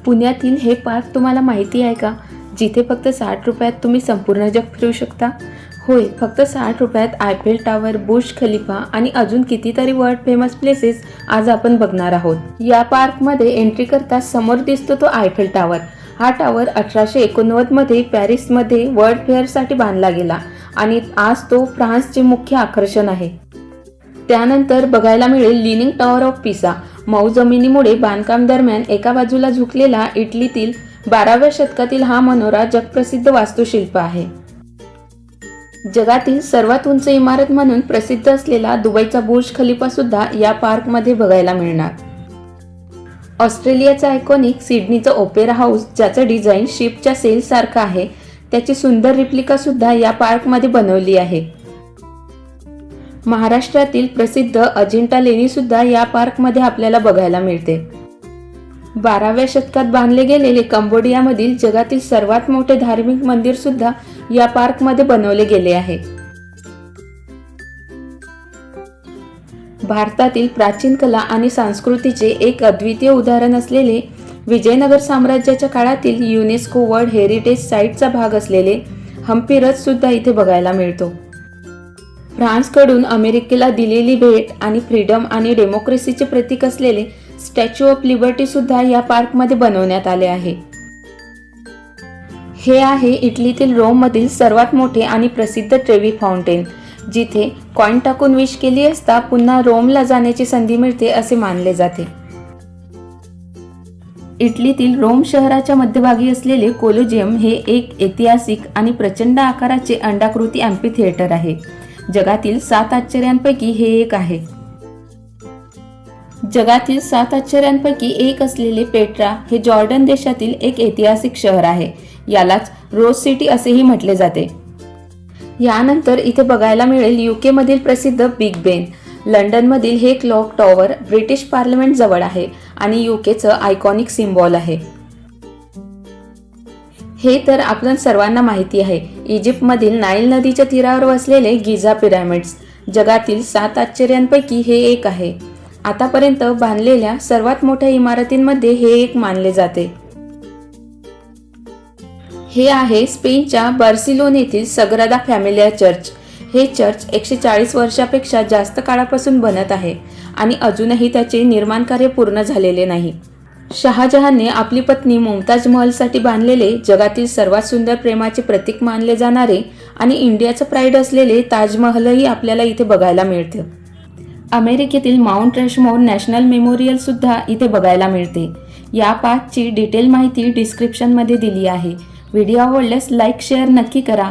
पुण्यातील हे पार्क तुम्हाला माहिती आहे का, जिथे फक्त 60 रुपयात तुम्ही संपूर्ण जग फिरू शकता? होय, फक्त 60 रुपयात आयफेल टावर, बुर्ज खलिफा आणि अजून कितीतरी वर्ल्ड फेमस प्लेसेस आज आपण बघणार आहोत. या पार्कमध्ये एंट्री करता समोर दिसतो तो आयफेल टावर. हा टावर 1889 मध्ये पॅरिसमध्ये वर्ल्ड फेअरसाठी बांधला गेला आणि आज तो फ्रान्सचे मुख्य आकर्षण आहे. त्यानंतर बघायला मिळेल लिनिंग टॉवर ऑफ पिसा. मऊ जमिनीमुळे बांधकाम दरम्यान एका बाजूला झुकलेला इटलीतील 12व्या शतकातील हा मनोरा जगप्रसिद्ध वास्तुशिल्प आहे. जगातील सर्वात उंच इमारत म्हणून प्रसिद्ध असलेला दुबईचा बुर्ज खलिफा सुद्धा या पार्कमध्ये बघायला मिळणार. ऑस्ट्रेलियाचा आयकॉनिक सिडनीचं ओपेरा हाऊस, ज्याचं डिझाईन शिपच्या सेल सारखं आहे, त्याची सुंदर रिप्लिका सुद्धा या पार्कमध्ये बनवली आहे. महाराष्ट्रातील प्रसिद्ध अजिंठा लेणी सुद्धा या पार्कमध्ये आपल्याला बघायला मिळते. 12व्या शतकात बांधले गेलेले कंबोडियामधील जगातील सर्वात मोठे धार्मिक मंदिर सुद्धा या पार्कमध्ये बनवले गेले आहे. भारतातील प्राचीन कला आणि संस्कृतीचे एक अद्वितीय उदाहरण असलेले विजयनगर साम्राज्याच्या काळातील युनेस्को वर्ल्ड हेरिटेज साईटचा भाग असलेले हम्पी रथ सुद्धा इथे बघायला मिळतो. फ्रान्सकडून अमेरिकेला दिलेली भेट आणि फ्रीडम आणि डेमोक्रेसीचे प्रतीक असलेले स्टॅच्यू ऑफ लिबर्टी सुद्धा या पार्कमध्ये बनवण्यात आले आहे. हे आहे इटलीतील रोममधील सर्वात मोठे आणि प्रसिद्ध ट्रेवी फाउंटेन, जिथे कॉइन टाकून विश केली असता पुन्हा रोमला जाण्याची संधी मिळते असे मानले जाते. इटलीतील रोम शहराच्या मध्यभागी असलेले कोलोजियम हे एक ऐतिहासिक आणि प्रचंड आकाराचे अंडाकृती अॅम्फीथिएटर आहे. जगातील 7 आश्चर्यांपैकी हे एक आहे. जगातील 7 आश्चर्यांपैकी एक असलेले पेट्रा हे जॉर्डन देशातील एक ऐतिहासिक शहर आहे. यालाच रोज सिटी असेही म्हटले जाते. यानंतर इथे बघायला मिळेल यूके मधील प्रसिद्ध बिग बेन. लंडनमधील हे क्लॉक टॉवर ब्रिटिश पार्लमेंट जवळ आहे आणि यूकेचं आयकॉनिक सिम्बॉल आहे. हे तर आपण सर्वांना माहिती आहे. इजिप्तमधील नाईल नदीच्या तीरावर वसलेले गिझा पिरॅमिड्स जगातील 7 आश्चर्यांपैकी हे एक आहे. आतापर्यंत बांधलेल्या सर्वात मोठ्या इमारतींमध्ये हे एक मानले जाते. हे आहे स्पेनच्या बार्सिलोनेतील सग्रादा फॅमिलिया चर्च. हे चर्च 140 वर्षापेक्षा जास्त काळापासून बनत आहे आणि अजूनही त्याचे निर्माण कार्य पूर्ण झालेले नाही. शहाजहानने आपली पत्नी मुमताज महलसाठी बांधलेले जगातील सर्वात सुंदर प्रेमाचे प्रतीक मानले जाणारे आणि इंडियाचं प्राईड असलेले ताजमहलही आपल्याला इथे बघायला मिळते. अमेरिकेतील माउंट रशमोर नॅशनल मेमोरियल सुद्धा इथे बघायला मिळते. या पार्कची डिटेल माहिती डिस्क्रिप्शनमध्ये दिली आहे. व्हिडिओ आवडल्यास लाईक शेअर नक्की करा.